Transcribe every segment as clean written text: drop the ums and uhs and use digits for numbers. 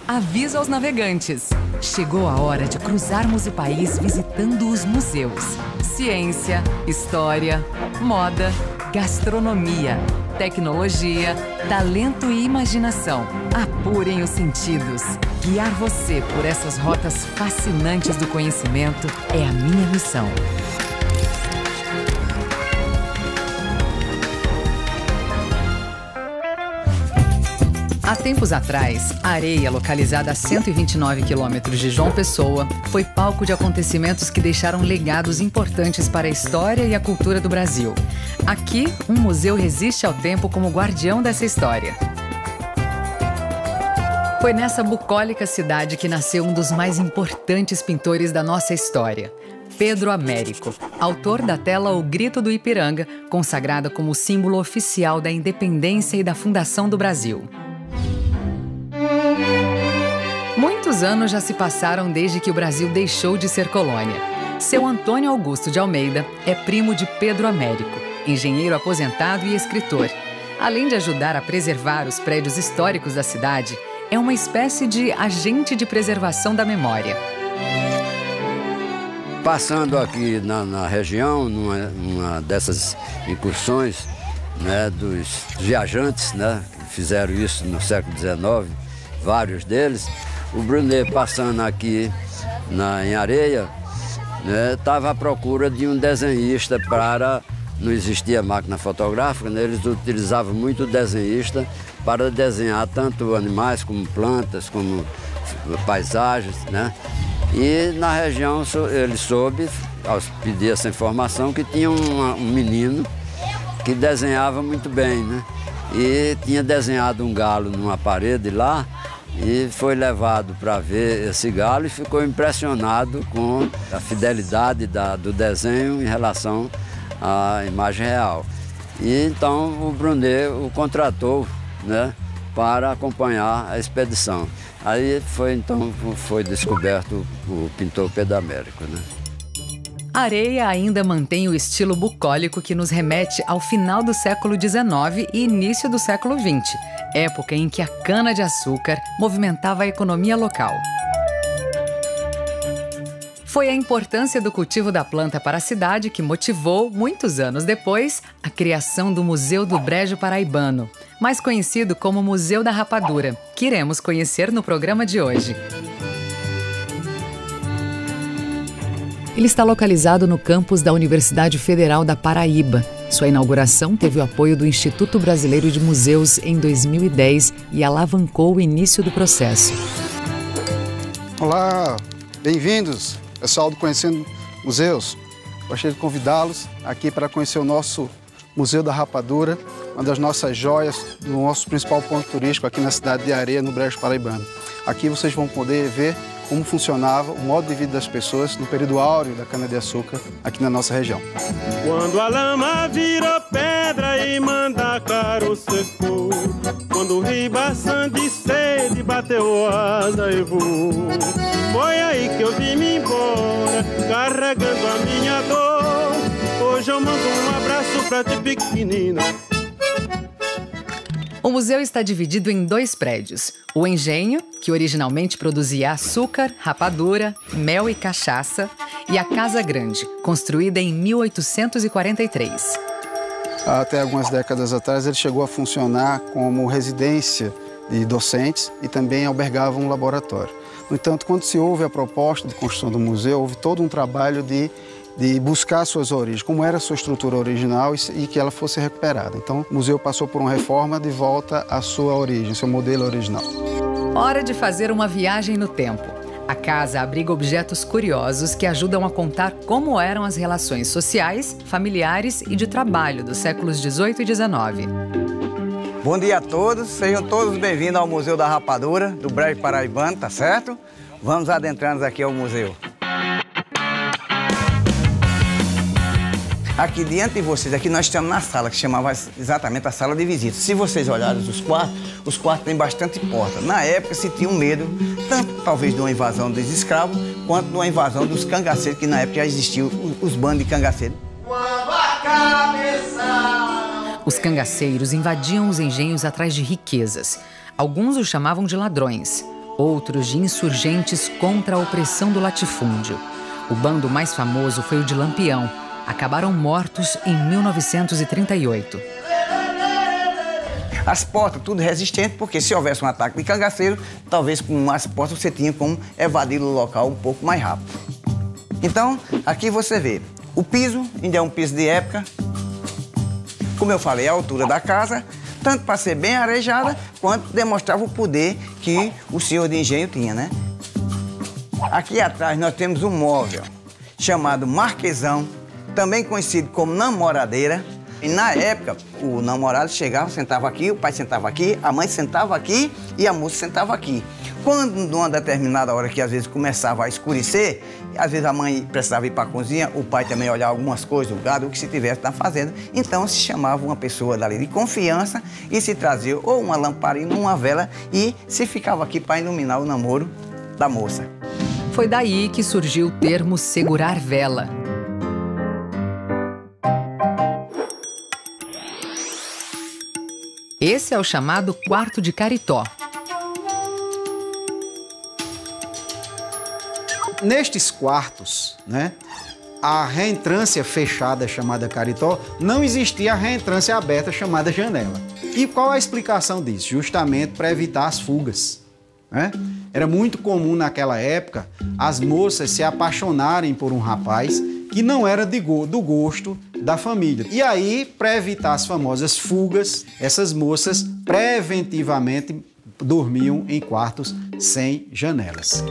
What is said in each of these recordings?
Aviso aos navegantes. Chegou a hora de cruzarmos o país visitando os museus. Ciência, história, moda, gastronomia, tecnologia, talento e imaginação. Apurem os sentidos. Guiar você por essas rotas fascinantes do conhecimento é a minha missão. Há tempos atrás, Areia, localizada a 129 quilômetros de João Pessoa, foi palco de acontecimentos que deixaram legados importantes para a história e a cultura do Brasil. Aqui, um museu resiste ao tempo como guardião dessa história. Foi nessa bucólica cidade que nasceu um dos mais importantes pintores da nossa história, Pedro Américo, autor da tela O Grito do Ipiranga, consagrada como símbolo oficial da independência e da fundação do Brasil. Muitos anos já se passaram desde que o Brasil deixou de ser colônia. Seu Antônio Augusto de Almeida é primo de Pedro Américo, engenheiro aposentado e escritor. Além de ajudar a preservar os prédios históricos da cidade, é uma espécie de agente de preservação da memória. Passando aqui na região, numa dessas incursões, né, dos viajantes, né, que fizeram isso no século XIX, vários deles, o Brunet, passando aqui em Areia, estava à procura de um desenhista para... Não existia máquina fotográfica, né? Eles utilizavam muito o desenhista para desenhar tanto animais como plantas, como paisagens, né? E na região ele soube, ao pedir essa informação, que tinha um menino que desenhava muito bem, né? E tinha desenhado um galo numa parede lá, e foi levado para ver esse galo e ficou impressionado com a fidelidade do desenho em relação à imagem real. E então o Brunet o contratou, né, para acompanhar a expedição. Aí foi descoberto o pintor Pedro Américo, né? Areia ainda mantém o estilo bucólico que nos remete ao final do século XIX e início do século XX, época em que a cana-de-açúcar movimentava a economia local. Foi a importância do cultivo da planta para a cidade que motivou, muitos anos depois, a criação do Museu do Brejo Paraibano, mais conhecido como Museu da Rapadura, que iremos conhecer no programa de hoje. Ele está localizado no campus da Universidade Federal da Paraíba. Sua inauguração teve o apoio do Instituto Brasileiro de Museus em 2010 e alavancou o início do processo. Olá, bem-vindos, pessoal do Conhecendo Museus. Gostaria de convidá-los aqui para conhecer o nosso Museu da Rapadura, uma das nossas joias, do nosso principal ponto turístico aqui na cidade de Areia, no Brejo Paraibano. Aqui vocês vão poder ver como funcionava o modo de vida das pessoas no período áureo da cana-de-açúcar aqui na nossa região. Quando a lama virou pedra e Mandacaru secou, quando o ribação de sede bateu asa e voou, foi aí que eu vim-me embora, carregando a minha dor. Hoje eu mando um abraço pra ti, pequenina. O museu está dividido em 2 prédios. O Engenho, que originalmente produzia açúcar, rapadura, mel e cachaça, e a Casa Grande, construída em 1843. Até algumas décadas atrás, ele chegou a funcionar como residência de docentes e também albergava um laboratório. No entanto, quando se houve a proposta de construção do museu, houve todo um trabalho de buscar suas origens, como era a sua estrutura original e que ela fosse recuperada. Então, o museu passou por uma reforma de volta à sua origem, seu modelo original. Hora de fazer uma viagem no tempo. A casa abriga objetos curiosos que ajudam a contar como eram as relações sociais, familiares e de trabalho dos séculos XVIII e XIX. Bom dia a todos, sejam todos bem-vindos ao Museu da Rapadura, do Brejo Paraibano, tá certo? Vamos adentrando aqui ao museu. Aqui diante de vocês, aqui nós estamos na sala, que chamava exatamente a sala de visita. Se vocês olharem os quartos têm bastante porta. Na época se tinha um medo, tanto talvez de uma invasão dos escravos, quanto de uma invasão dos cangaceiros, que na época já existiam os bandos de cangaceiros. Os cangaceiros invadiam os engenhos atrás de riquezas. Alguns os chamavam de ladrões, outros de insurgentes contra a opressão do latifúndio. O bando mais famoso foi o de Lampião. Acabaram mortos em 1938. As portas, tudo resistente, porque se houvesse um ataque de cangaceiro, talvez com as portas você tinha como evadir do local um pouco mais rápido. Então, aqui você vê, o piso ainda é um piso de época. Como eu falei, a altura da casa, tanto para ser bem arejada, quanto demonstrava o poder que o senhor de engenho tinha, né? Aqui atrás nós temos um móvel chamado marquesão, também conhecido como namoradeira. E na época, o namorado chegava, sentava aqui, o pai sentava aqui, a mãe sentava aqui e a moça sentava aqui. Quando, numa determinada hora que às vezes começava a escurecer, às vezes a mãe precisava ir para a cozinha, o pai também olhar algumas coisas, o gado, o que se tivesse na fazenda. Então se chamava uma pessoa dali de confiança e se trazia ou uma lamparina, uma vela e se ficava aqui para iluminar o namoro da moça. Foi daí que surgiu o termo segurar vela. Esse é o chamado quarto de caritó. Nestes quartos, né, a reentrância fechada chamada caritó, não existia a reentrância aberta chamada janela. E qual a explicação disso? Justamente para evitar as fugas, né? Era muito comum naquela época as moças se apaixonarem por um rapaz que não era do gosto da família. E aí, para evitar as famosas fugas, essas moças preventivamente dormiam em quartos sem janelas.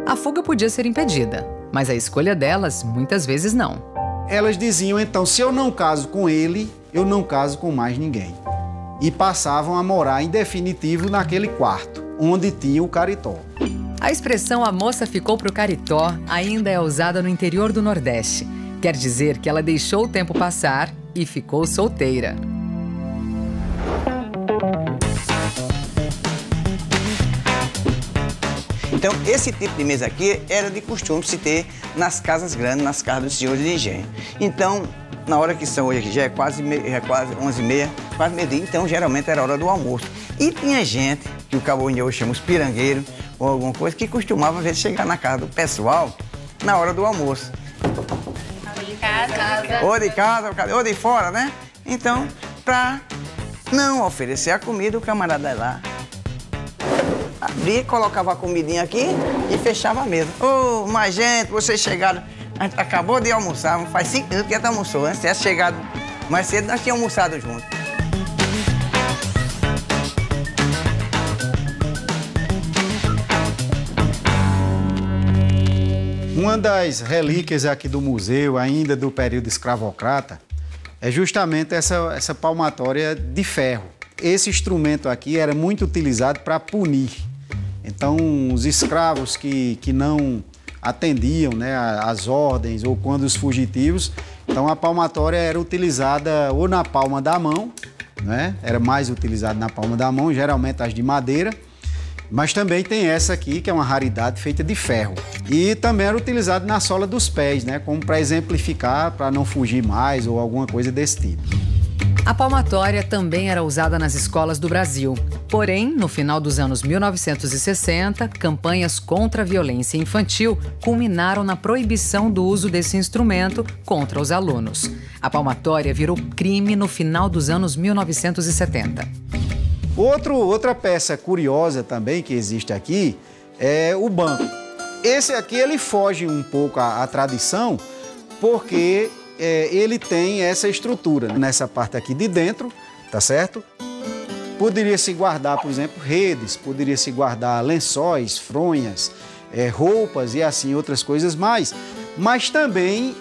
A fuga podia ser impedida, mas a escolha delas muitas vezes não. Elas diziam, então, se eu não caso com ele, eu não caso com mais ninguém. E passavam a morar em definitivo naquele quarto, onde tinha o caritó. A expressão "a moça ficou pro caritó" ainda é usada no interior do Nordeste. Quer dizer que ela deixou o tempo passar e ficou solteira. Então, esse tipo de mesa aqui era de costume se ter nas casas grandes, nas casas dos senhores de engenho. Então, na hora que são hoje aqui, já é quase 11h30, quase meio-dia, então geralmente era hora do almoço. E tinha gente, que o cabo hoje chama os pirangueiros, ou alguma coisa, que costumava, às vezes, chegar na casa do pessoal na hora do almoço. De casa. Ou de casa, ou de fora, né? Então, para não oferecer a comida, o camarada ia lá, abria, colocava a comidinha aqui e fechava a mesa. Ô, mais gente, vocês chegaram, a gente acabou de almoçar, faz 5 minutos que a gente almoçou, né? Se tivesse chegado mais cedo, nós tínhamos almoçado juntos. Uma das relíquias aqui do museu, ainda do período escravocrata, é justamente essa palmatória de ferro. Esse instrumento aqui era muito utilizado para punir. Então, os escravos que não atendiam, né, às ordens ou quando os fugitivos, então a palmatória era utilizada ou na palma da mão, né, era mais utilizada na palma da mão, geralmente as de madeira, mas também tem essa aqui, que é uma raridade feita de ferro. E também era utilizado na sola dos pés, né, como para exemplificar, para não fugir mais ou alguma coisa desse tipo. A palmatória também era usada nas escolas do Brasil. Porém, no final dos anos 1960, campanhas contra a violência infantil culminaram na proibição do uso desse instrumento contra os alunos. A palmatória virou crime no final dos anos 1970. Outra peça curiosa também que existe aqui é o banco. Esse aqui ele foge um pouco à tradição porque ele tem essa estrutura nessa parte aqui de dentro, tá certo? Poderia se guardar, por exemplo, redes, poderia se guardar lençóis, fronhas, roupas e assim outras coisas mais. Mas também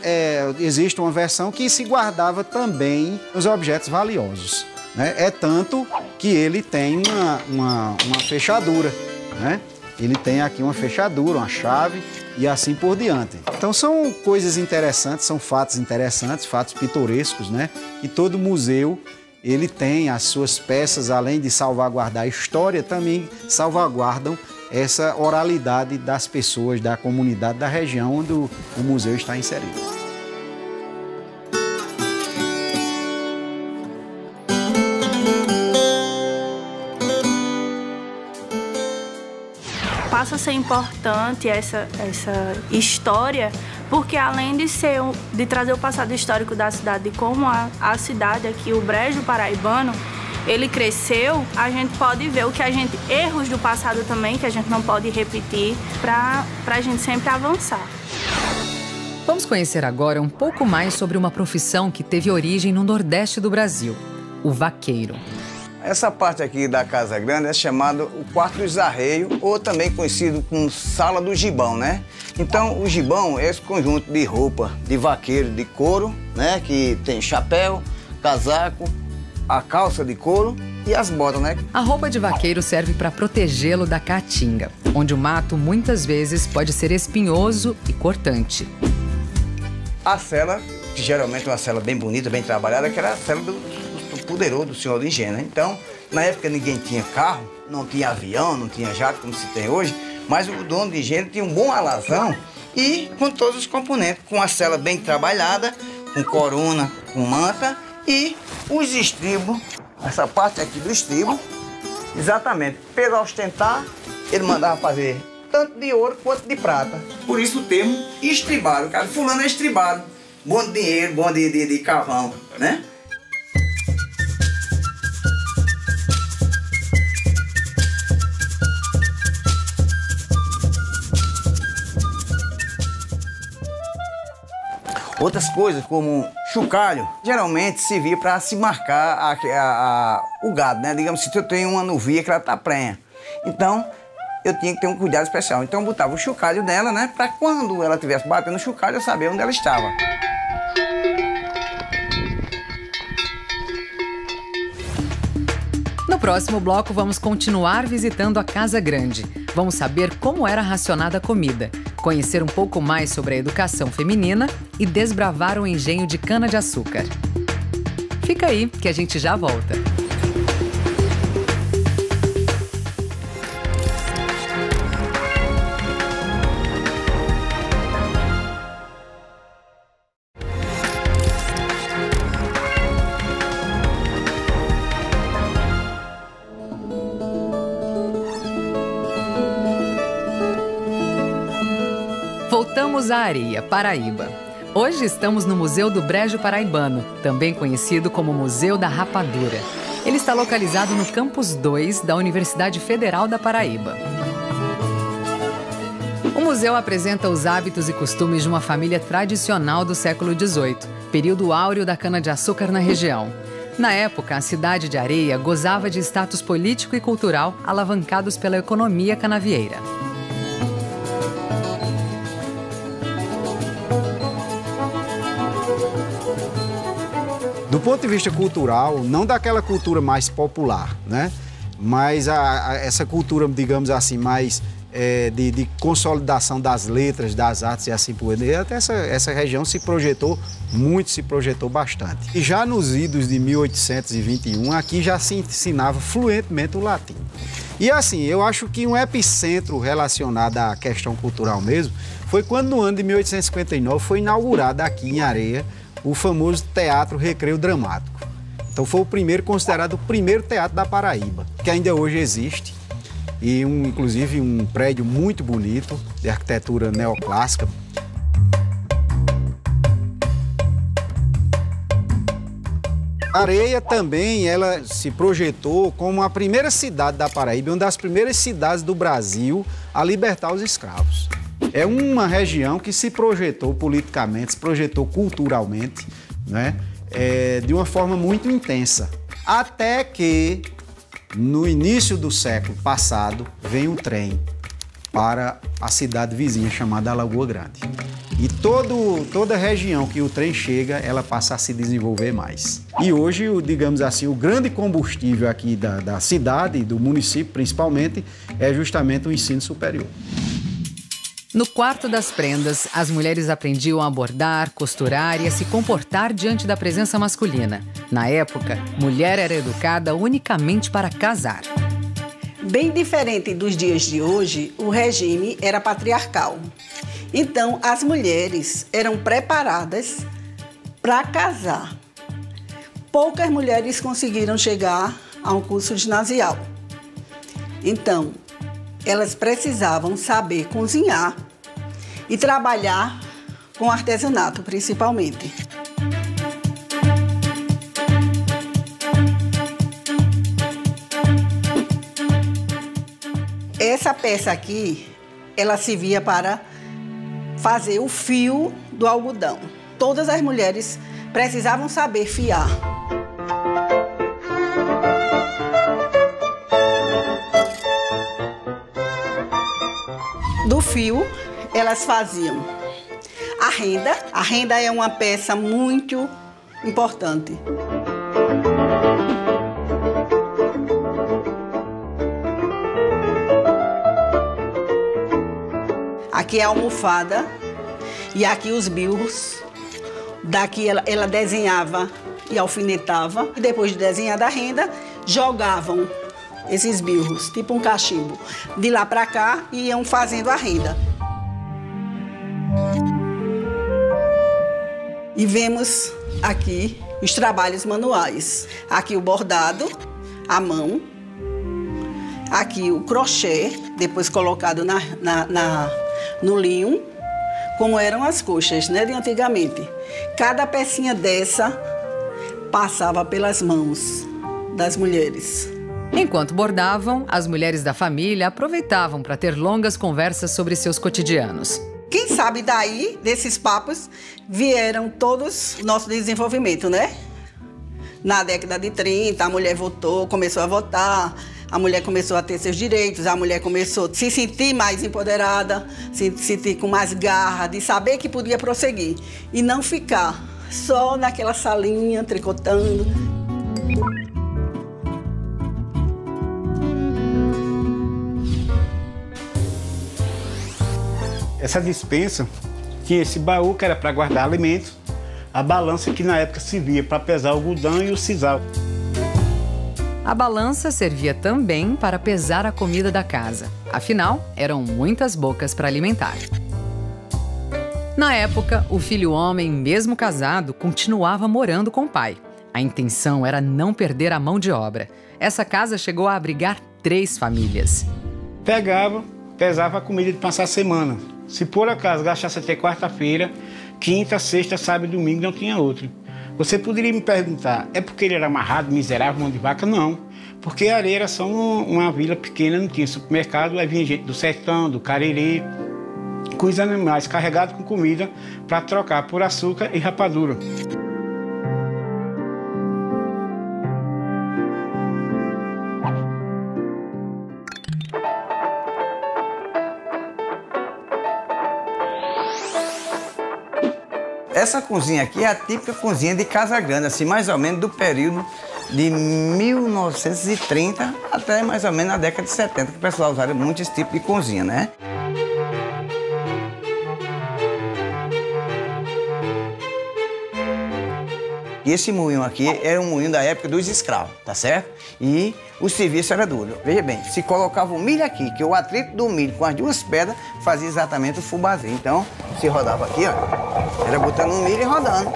existe uma versão que se guardava também os objetos valiosos, né? É tanto que ele tem uma fechadura, né? Ele tem aqui uma fechadura, uma chave e assim por diante. Então são coisas interessantes, são fatos interessantes, fatos pitorescos, né? Que todo museu ele tem as suas peças, além de salvaguardar a história, também salvaguardam essa oralidade das pessoas, da comunidade, da região onde o museu está inserido. passa a ser importante essa história, porque além de trazer o passado histórico da cidade, como a cidade aqui, o Brejo Paraibano, ele cresceu, a gente pode ver erros do passado também, que a gente não pode repetir, para a gente sempre avançar. Vamos conhecer agora um pouco mais sobre uma profissão que teve origem no Nordeste do Brasil, o vaqueiro. Essa parte aqui da Casa Grande é chamada o Quarto dos Arreios, ou também conhecido como Sala do Gibão, né? Então, o gibão é esse conjunto de roupa de vaqueiro de couro, né? Que tem chapéu, casaco, a calça de couro e as botas, né? A roupa de vaqueiro serve para protegê-lo da caatinga, onde o mato muitas vezes pode ser espinhoso e cortante. A cela, que geralmente é uma cela bem bonita, bem trabalhada, que era a cela do poderoso do senhor de engenho, né? Então, na época ninguém tinha carro, não tinha avião, não tinha jato como se tem hoje, mas o dono de engenho tinha um bom alazão e com todos os componentes, com a cela bem trabalhada, com corona, com manta e os estribos, essa parte aqui do estribo, exatamente, pelo ostentar, ele mandava fazer tanto de ouro quanto de prata. Por isso o termo estribado, cara, fulano é estribado, bom de dinheiro, bom de carvão, né? Outras coisas, como chocalho, geralmente se via para se marcar o gado, né? Digamos, se eu tenho uma novia que ela tá prenha. Então, eu tinha que ter um cuidado especial. Então, eu botava o chocalho dela, né? Para quando ela estivesse batendo o chocalho, eu saber onde ela estava. No próximo bloco, vamos continuar visitando a Casa Grande. Vamos saber como era racionada a comida, conhecer um pouco mais sobre a educação feminina e desbravar o engenho de cana-de-açúcar. Fica aí, que a gente já volta. Voltamos à Areia, Paraíba. Hoje estamos no Museu do Brejo Paraibano, também conhecido como Museu da Rapadura. Ele está localizado no Campus 2 da Universidade Federal da Paraíba. O museu apresenta os hábitos e costumes de uma família tradicional do século XVIII, período áureo da cana-de-açúcar na região. Na época, a cidade de Areia gozava de status político e cultural alavancados pela economia canavieira. Do ponto de vista cultural, não daquela cultura mais popular, né? Mas essa cultura, digamos assim, mais de consolidação das letras, das artes e assim por diante. Até essa região se projetou bastante. E já nos idos de 1821, aqui já se ensinava fluentemente o latim. E assim, eu acho que um epicentro relacionado à questão cultural mesmo foi quando no ano de 1859 foi inaugurado aqui em Areia o famoso Teatro Recreio Dramático. Então foi considerado o primeiro teatro da Paraíba, que ainda hoje existe, e inclusive um prédio muito bonito, de arquitetura neoclássica. Areia também, ela se projetou como a primeira cidade da Paraíba, uma das primeiras cidades do Brasil a libertar os escravos. É uma região que se projetou politicamente, se projetou culturalmente, né? De uma forma muito intensa. Até que, no início do século passado, vem um trem para a cidade vizinha chamada Alagoa Grande. E toda a região que o trem chega, ela passa a se desenvolver mais. E hoje, digamos assim, o grande combustível aqui da cidade, do município principalmente, é justamente o ensino superior. No quarto das prendas, as mulheres aprendiam a bordar, costurar e a se comportar diante da presença masculina. Na época, mulher era educada unicamente para casar. Bem diferente dos dias de hoje, o regime era patriarcal. Então, as mulheres eram preparadas para casar. Poucas mulheres conseguiram chegar a um curso ginasial. Então, elas precisavam saber cozinhar e trabalhar com artesanato, principalmente. Essa peça aqui, ela servia para fazer o fio do algodão. Todas as mulheres precisavam saber fiar. Do fio, elas faziam a renda. A renda é uma peça muito importante. Aqui é a almofada e aqui os bilros. Daqui ela desenhava e alfinetava. E depois de desenhar a renda, jogavam esses bilros, tipo um cachimbo. De lá para cá, iam fazendo a renda. E vemos aqui os trabalhos manuais. Aqui o bordado, à mão. Aqui o crochê, depois colocado no linho, como eram as coxas, né, de antigamente. Cada pecinha dessa passava pelas mãos das mulheres. Enquanto bordavam, as mulheres da família aproveitavam para ter longas conversas sobre seus cotidianos. Quem sabe daí, desses papos, vieram todos o nosso desenvolvimento, né? Na década de 30, a mulher votou, começou a votar, a mulher começou a ter seus direitos, a mulher começou a se sentir mais empoderada, se sentir com mais garra, de saber que podia prosseguir e não ficar só naquela salinha tricotando. Essa despensa tinha esse baú que era para guardar alimentos, a balança que na época servia para pesar o algodão e o sisal. A balança servia também para pesar a comida da casa. Afinal, eram muitas bocas para alimentar. Na época, o filho homem, mesmo casado, continuava morando com o pai. A intenção era não perder a mão de obra. Essa casa chegou a abrigar 3 famílias. Pegava, pesava a comida de passar a semana. Se por acaso gastasse até quarta-feira, quinta, sexta, sábado e domingo não tinha outro. Você poderia me perguntar, é porque ele era amarrado, miserável, mão de vaca? Não, porque Areia era só uma vila pequena, não tinha supermercado, aí vinha gente do sertão, do Cariri, com os animais carregados com comida para trocar por açúcar e rapadura. Essa cozinha aqui é a típica cozinha de Casa Grande, assim, mais ou menos do período de 1930 até mais ou menos a década de 70, que o pessoal usava muito esse tipo de cozinha, né? E esse moinho aqui era um moinho da época dos escravos, tá certo? E o serviço era duro. Veja bem, se colocava o milho aqui, que o atrito do milho com as 2 pedras fazia exatamente o fubazinho. Então, se rodava aqui, ó, era botando o milho e rodando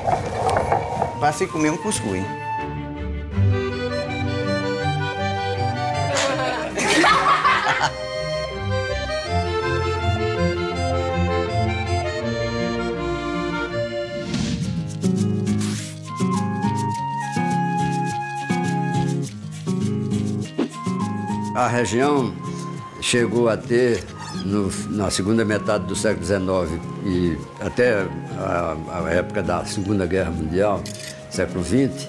para se comer um cuscuz. A região chegou a ter, na segunda metade do século XIX e até a época da Segunda Guerra Mundial, século XX,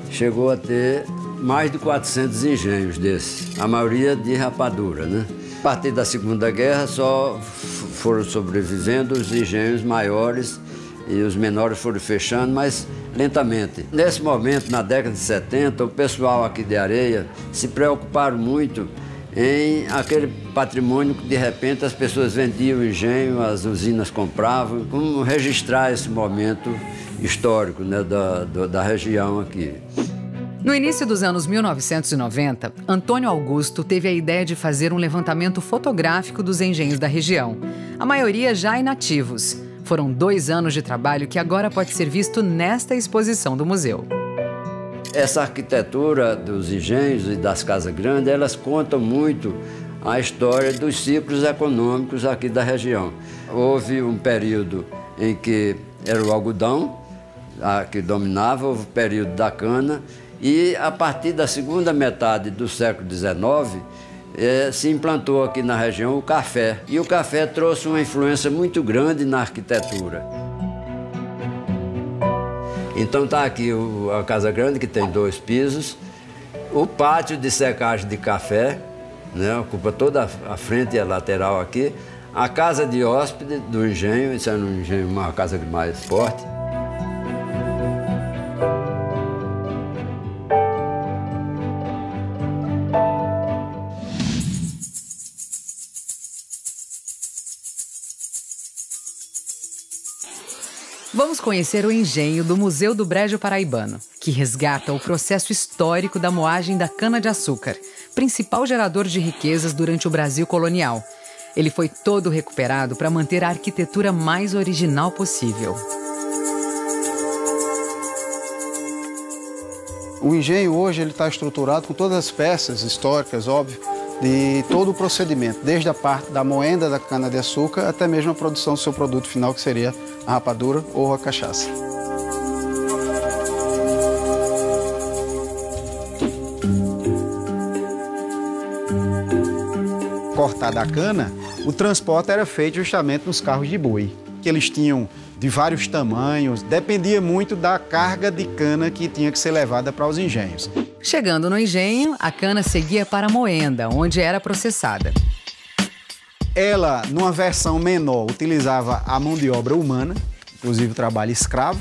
chegou a ter mais de 400 engenhos desses, a maioria de rapadura, né? A partir da Segunda Guerra só foram sobrevivendo os engenhos maiores e os menores foram fechando, mas lentamente. Nesse momento, na década de 70, o pessoal aqui de Areia se preocuparam muito em aquele patrimônio que, de repente, as pessoas vendiam o engenho, as usinas compravam, como registrar esse momento histórico, né, da região aqui. No início dos anos 1990, Antônio Augusto teve a ideia de fazer um levantamento fotográfico dos engenhos da região, a maioria já inativos. Foram 2 anos de trabalho que agora pode ser visto nesta exposição do museu. Essa arquitetura dos engenhos e das casas grandes, elas contam muito a história dos ciclos econômicos aqui da região. Houve um período em que era o algodão que dominava, houve o período da cana, e a partir da segunda metade do século XIX se implantou aqui na região o café. E o café trouxe uma influência muito grande na arquitetura. Então está aqui a Casa Grande, que tem 2 pisos, o pátio de secagem de café, né, ocupa toda a frente e a lateral aqui, a casa de hóspede do engenho, isso é um engenho, uma casa mais forte. Vamos conhecer o engenho do Museu do Brejo Paraibano, que resgata o processo histórico da moagem da cana-de-açúcar, principal gerador de riquezas durante o Brasil colonial. Ele foi todo recuperado para manter a arquitetura mais original possível. O engenho hoje está estruturado com todas as peças históricas, óbvio, de todo o procedimento, desde a parte da moenda da cana-de-açúcar até mesmo a produção do seu produto final, que seria a rapadura ou a cachaça. Cortada a cana, o transporte era feito justamente nos carros de boi, que eles tinham de vários tamanhos, dependia muito da carga de cana que tinha que ser levada para os engenhos. Chegando no engenho, a cana seguia para a moenda, onde era processada. Ela, numa versão menor, utilizava a mão de obra humana, inclusive o trabalho escravo,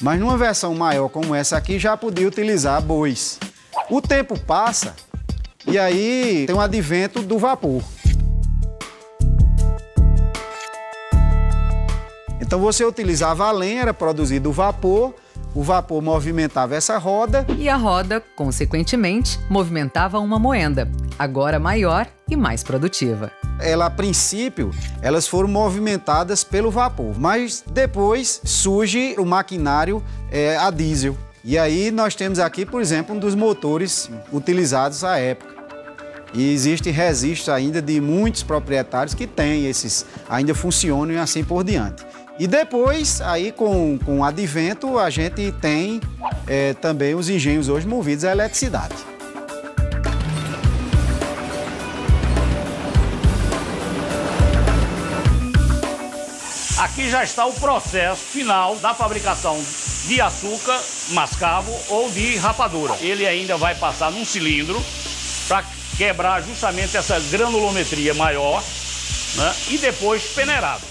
mas numa versão maior como essa aqui já podia utilizar bois. O tempo passa e aí tem o advento do vapor. Então você utilizava a lenha, era produzido o vapor movimentava essa roda. E a roda, consequentemente, movimentava uma moenda, agora maior e mais produtiva. A princípio, elas foram movimentadas pelo vapor, mas depois surge o maquinário a diesel. E aí nós temos aqui, por exemplo, um dos motores utilizados à época. E existe registro ainda de muitos proprietários que têm esses, ainda funcionam e assim por diante. E depois, aí com o advento, a gente tem também os engenhos hoje movidos à eletricidade. Aqui já está o processo final da fabricação de açúcar mascavo ou de rapadura. Ele ainda vai passar num cilindro para quebrar justamente essa granulometria maior, né? E depois peneirado.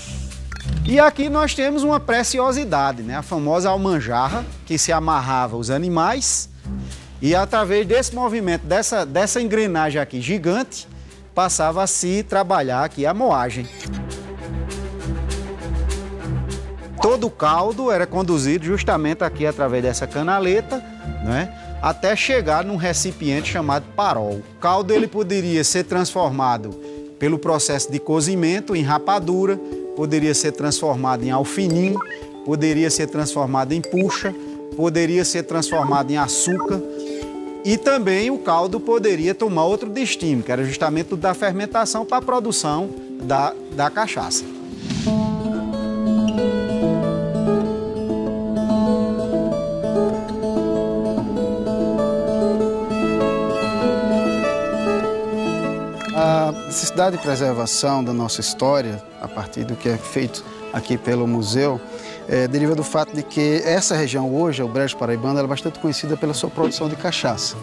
E aqui nós temos uma preciosidade, né? A famosa almanjarra, que se amarrava os animais e através desse movimento, dessa engrenagem aqui gigante, passava a se trabalhar aqui a moagem. Todo o caldo era conduzido justamente aqui através dessa canaleta, né? Até chegar num recipiente chamado parol. O caldo ele poderia ser transformado pelo processo de cozimento em rapadura, poderia ser transformado em alfinim, poderia ser transformado em puxa, poderia ser transformado em açúcar e também o caldo poderia tomar outro destino, que era justamente o da fermentação para a produção da cachaça. A necessidade de preservação da nossa história, a partir do que é feito aqui pelo museu, deriva do fato de que essa região hoje, o Brejo Paraibano, ela é bastante conhecida pela sua produção de cachaça,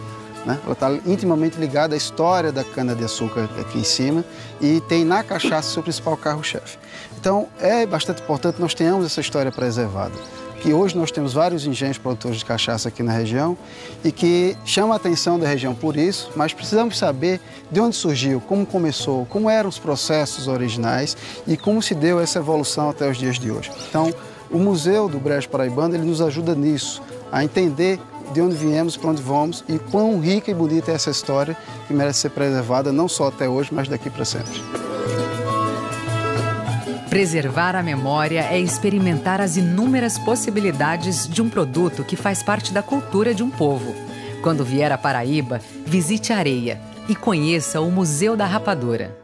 né? Ela está intimamente ligada à história da cana-de-açúcar aqui em cima e tem na cachaça seu principal carro-chefe. Então, é bastante importante que nós tenhamos essa história preservada. Que hoje nós temos vários engenhos produtores de cachaça aqui na região e que chama a atenção da região por isso, mas precisamos saber de onde surgiu, como começou, como eram os processos originais e como se deu essa evolução até os dias de hoje. Então, o Museu do Brejo Paraibano, ele nos ajuda nisso, a entender de onde viemos, para onde vamos e quão rica e bonita é essa história que merece ser preservada não só até hoje, mas daqui para sempre. Preservar a memória é experimentar as inúmeras possibilidades de um produto que faz parte da cultura de um povo. Quando vier à Paraíba, visite Areia, e conheça o Museu da Rapadura.